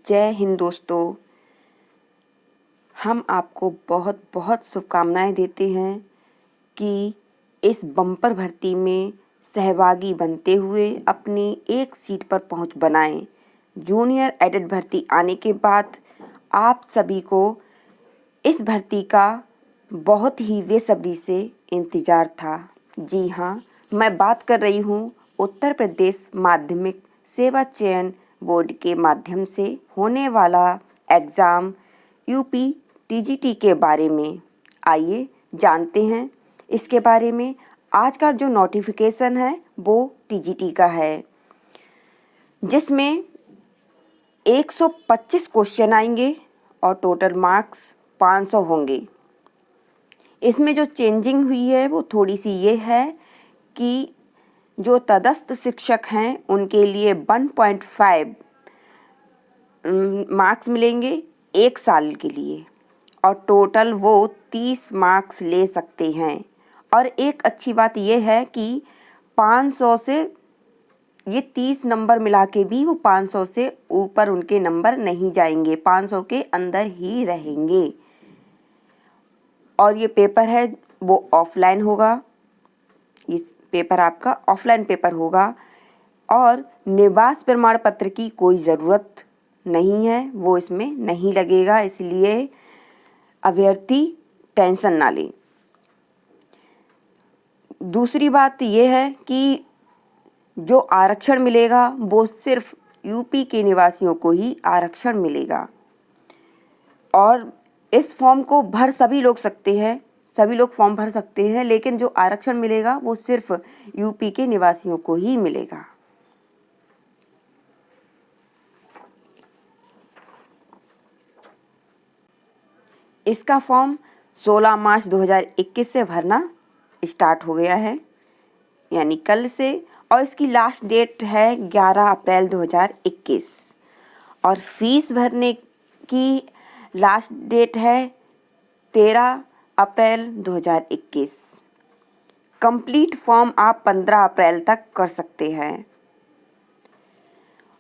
जय हिंद दोस्तों। हम आपको बहुत बहुत शुभकामनाएं देते हैं कि इस बम्पर भर्ती में सहभागी बनते हुए अपनी एक सीट पर पहुंच बनाएं। जूनियर एडिट भर्ती आने के बाद आप सभी को इस भर्ती का बहुत ही बेसब्री से इंतज़ार था। जी हाँ, मैं बात कर रही हूँ उत्तर प्रदेश माध्यमिक सेवा चयन बोर्ड के माध्यम से होने वाला एग्ज़ाम यूपी टीजीटी के बारे में। आइए जानते हैं इसके बारे में। आज का जो नोटिफिकेशन है वो टीजीटी का है, जिसमें 125 क्वेश्चन आएंगे और टोटल मार्क्स 500 होंगे। इसमें जो चेंजिंग हुई है वो थोड़ी सी ये है कि जो तटस्थ शिक्षक हैं उनके लिए 1.5 मार्क्स मिलेंगे 1 साल के लिए और टोटल वो 30 मार्क्स ले सकते हैं। और एक अच्छी बात ये है कि 500 से ये 30 नंबर मिला के भी वो 500 से ऊपर उनके नंबर नहीं जाएंगे, 500 के अंदर ही रहेंगे। और ये पेपर है वो ऑफलाइन होगा, इस पेपर आपका ऑफलाइन पेपर होगा और निवास प्रमाण पत्र की कोई ज़रूरत नहीं है, वो इसमें नहीं लगेगा, इसलिए अभ्यर्थी टेंशन ना लें। दूसरी बात ये है कि जो आरक्षण मिलेगा वो सिर्फ यूपी के निवासियों को ही आरक्षण मिलेगा और इस फॉर्म को भर सभी लोग सकते हैं, सभी लोग फॉर्म भर सकते हैं, लेकिन जो आरक्षण मिलेगा वो सिर्फ यूपी के निवासियों को ही मिलेगा। इसका फॉर्म 16 मार्च 2021 से भरना स्टार्ट हो गया है, यानी कल से, और इसकी लास्ट डेट है 11 अप्रैल 2021 और फीस भरने की लास्ट डेट है 13 अप्रैल 2021। कंप्लीट फॉर्म आप 15 अप्रैल तक कर सकते हैं।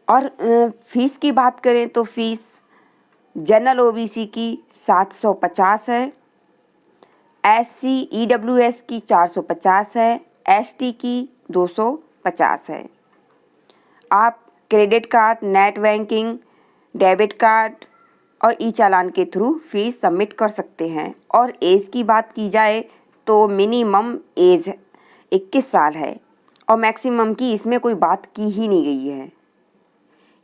और फीस की बात करें तो फीस जनरल ओबीसी की 750 है, एससी ईडब्ल्यूएस की 450 है, एसटी की 250 है। आप credit card, net banking, debit card और ई चालान के थ्रू फीस सबमिट कर सकते हैं। और एज की बात की जाए तो मिनिमम एज 21 साल है और मैक्सिमम की इसमें कोई बात की ही नहीं गई है,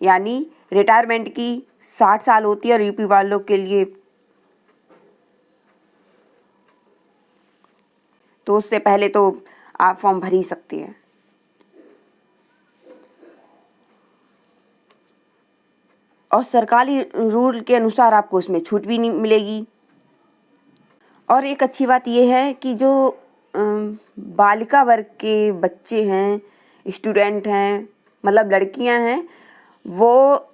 यानी रिटायरमेंट की 60 साल होती है और यूपी वालों के लिए तो उससे पहले तो आप फॉर्म भर ही सकते हैं। और सरकारी रूल के अनुसार आपको उसमें छूट भी नहीं मिलेगी। और एक अच्छी बात यह है कि जो बालिका वर्ग के बच्चे हैं, स्टूडेंट हैं, मतलब लड़कियां हैं, वो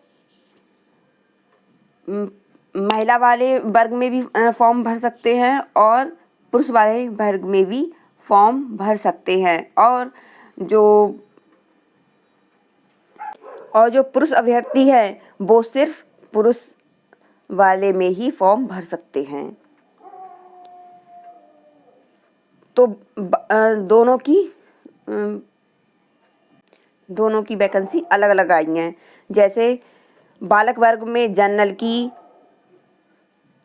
महिला वाले वर्ग में भी फॉर्म भर सकते हैं और पुरुष वाले वर्ग में भी फॉर्म भर सकते हैं। और जो पुरुष अभ्यर्थी है वो सिर्फ पुरुष वाले में ही फॉर्म भर सकते हैं। तो दोनों की वैकेंसी अलग अलग आई हैं। जैसे बालक वर्ग में जनरल की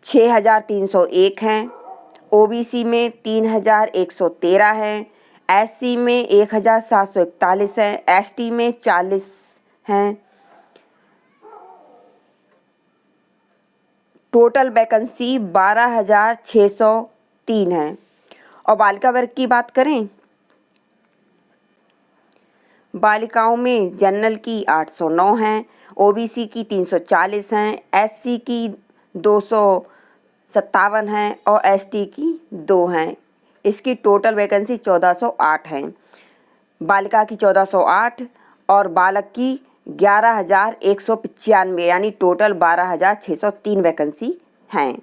6301 हैं, ओबीसी में 3113 हैं, एससी में 1741 हैं, एसटी में 40 हैं। टोटल वैकेंसी 12,603 है। और बालिका वर्ग की बात करें, बालिकाओं में जनरल की 809 हैं, ओबीसी की 340 हैं, एससी की 257 हैं और एसटी की 2 हैं। इसकी टोटल वैकेंसी 1408 हैं। बालिका की 1408 और बालक की 11,195, यानी टोटल 12,603 वैकेंसी हैं।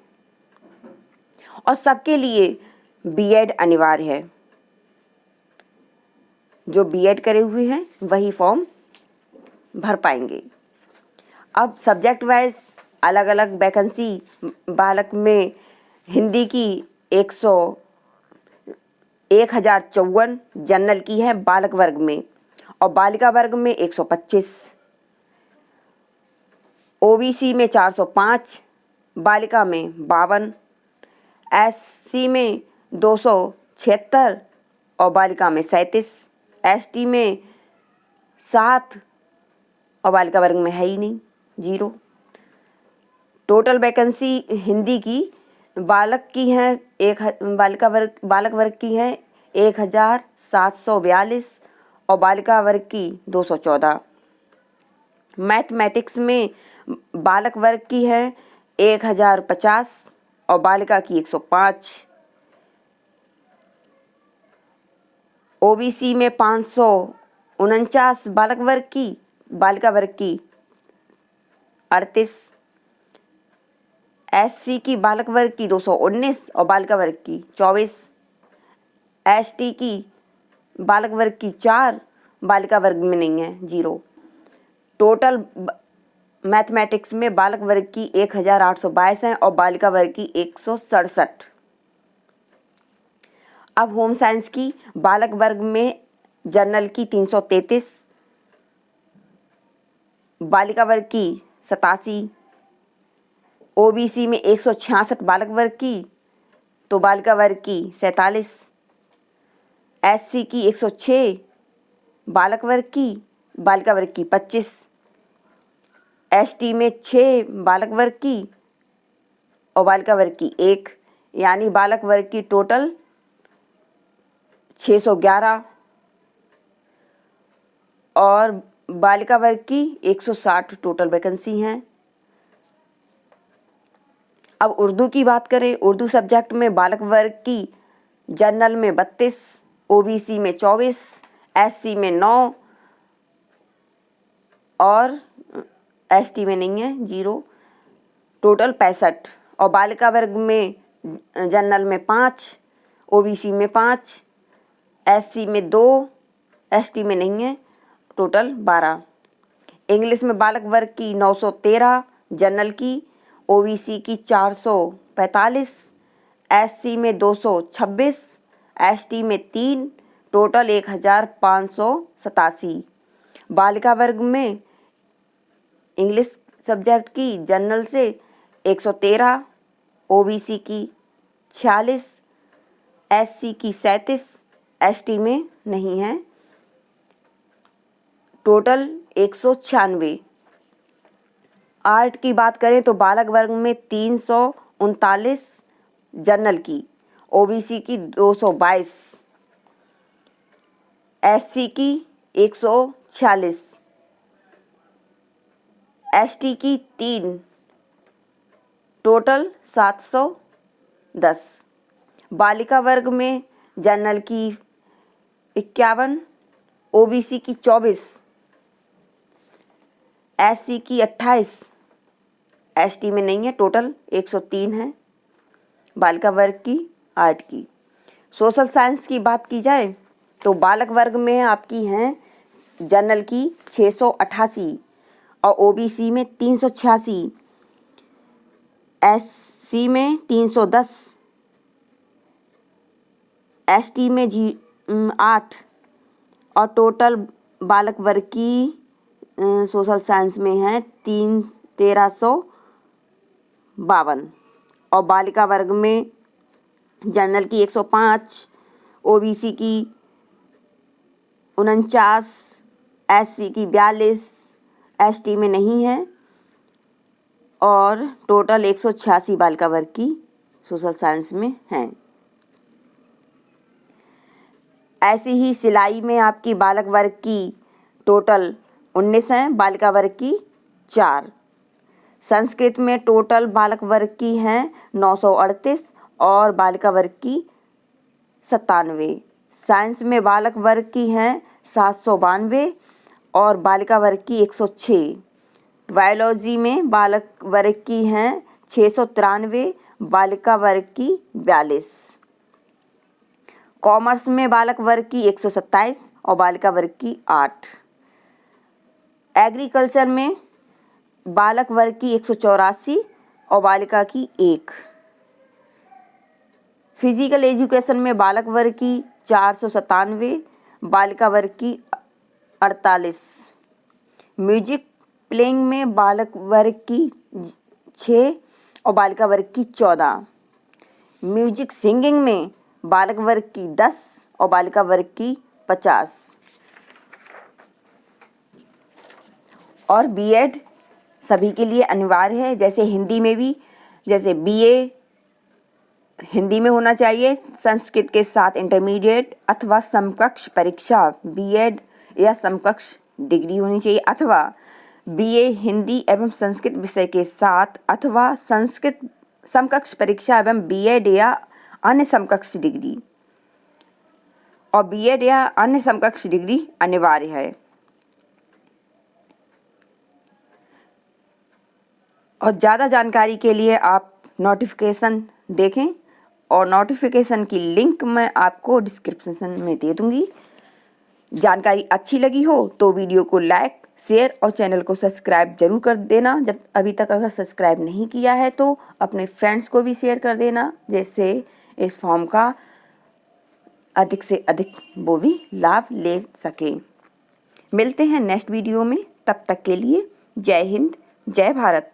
और सबके लिए बीएड अनिवार्य है, जो बीएड करे हुए हैं वही फॉर्म भर पाएंगे। अब सब्जेक्ट वाइज अलग अलग वैकेंसी बालक में हिंदी की 1054 जनरल की है बालक वर्ग में, और बालिका वर्ग में 125, ओबीसी में 405, बालिका में 52, एससी में 276 और बालिका में 37, एसटी में 7 और बालिका वर्ग में है ही नहीं, 0। टोटल वैकेंसी हिंदी की बालक वर्ग की है 1742 और बालिका वर्ग की 214। मैथमेटिक्स में बालक वर्ग की है 1050 और बालिका की 105। ओबीसी में 549 बालक वर्ग की, बालिका वर्ग की 38, एससी की बालक वर्ग की 219 और बालिका वर्ग की 24, एसटी की बालक वर्ग की 4, बालिका वर्ग में नहीं है, 0। टोटल मैथमेटिक्स में बालक वर्ग की 1822 है और बालिका वर्ग की 167। अब होम साइंस की बालक वर्ग में जनरल की 333, बालिका वर्ग की 87, ओबीसी में 166 बालक वर्ग की तो बालिका वर्ग की 47, एससी की 106 बालक वर्ग की, बालिका वर्ग की 25, एसटी में 6 बालक वर्ग की और बालिका वर्ग की 1, यानी बालक वर्ग की टोटल 611 और बालिका वर्ग की 160 टोटल वैकेंसी हैं। अब उर्दू की बात करें, उर्दू सब्जेक्ट में बालक वर्ग की जनरल में 32, ओबीसी में 24, एससी में 9 और एसटी में नहीं है, 0। टोटल 65 और बालिका वर्ग में जनरल में 5, ओबीसी में 5, एससी में 2, एसटी में नहीं है, टोटल 12। इंग्लिश में बालक वर्ग की 913 जनरल की, ओबीसी की 445, एससी में 226, एसटी में 3, टोटल 1587। बालिका वर्ग में इंग्लिश सब्जेक्ट की जनरल से 113, ओबीसी की 46, एससी की 37, एसटी में नहीं है, टोटल 196। आर्ट की बात करें तो बालक वर्ग में 339 जनरल की, ओबीसी की 222, एससी की 146, एसटी की 3, टोटल 710। बालिका वर्ग में जनरल की 51, ओबीसी की 24, एससी की 28, एसटी में नहीं है, टोटल 103 है बालिका वर्ग की आर्ट की। सोशल साइंस की बात की जाए तो बालक वर्ग में आपकी हैं जनरल की 688 और ओबीसी में 386, एससी में 310, एसटी में 8 और टोटल बालक वर्ग की सोशल साइंस में है 1352 और बालिका वर्ग में जनरल की 105, ओबीसी की 49, एससी की 42, एसटी में नहीं है और टोटल 186 बालिका वर्ग की सोशल साइंस में हैं। ऐसी ही सिलाई में आपकी बालक वर्ग की टोटल 19 हैं, बालिका वर्ग की 4। संस्कृत में टोटल बालक वर्ग की हैं 938 और बालिका वर्ग की 97। साइंस में बालक वर्ग की हैं 792 और बालिका वर्ग की 106। बायोलॉजी में बालक वर्ग की हैं 693, बालिका वर्ग की 42। कॉमर्स में बालक वर्ग की 127 और बालिका वर्ग की 8। एग्रीकल्चर में बालक वर्ग की 184 और बालिका की 1। फिजिकल एजुकेशन में बालक वर्ग की 497, बालिका वर्ग की 48। म्यूजिक प्लेइंग में बालक वर्ग की 6 और बालिका वर्ग की 14। म्यूजिक सिंगिंग में बालक वर्ग की 10 और बालिका वर्ग की 50। और बीएड सभी के लिए अनिवार्य है, जैसे हिंदी में भी, जैसे बीए हिंदी में होना चाहिए, संस्कृत के साथ इंटरमीडिएट अथवा समकक्ष परीक्षा बीएड या समकक्ष डिग्री होनी चाहिए, अथवा बीए हिंदी एवं संस्कृत विषय के साथ अथवा संस्कृत समकक्ष परीक्षा एवं बीएड या अन्य समकक्ष डिग्री, और बीएड या अन्य समकक्ष डिग्री अनिवार्य है। और ज़्यादा जानकारी के लिए आप नोटिफिकेशन देखें, और नोटिफिकेशन की लिंक मैं आपको डिस्क्रिप्शन में दे दूंगी। जानकारी अच्छी लगी हो तो वीडियो को लाइक, शेयर और चैनल को सब्सक्राइब जरूर कर देना। जब अभी तक अगर सब्सक्राइब नहीं किया है तो अपने फ्रेंड्स को भी शेयर कर देना, जिससे इस फॉर्म का अधिक से अधिक वो भी लाभ ले सके। मिलते हैं नेक्स्ट वीडियो में, तब तक के लिए जय हिंद, जय भारत।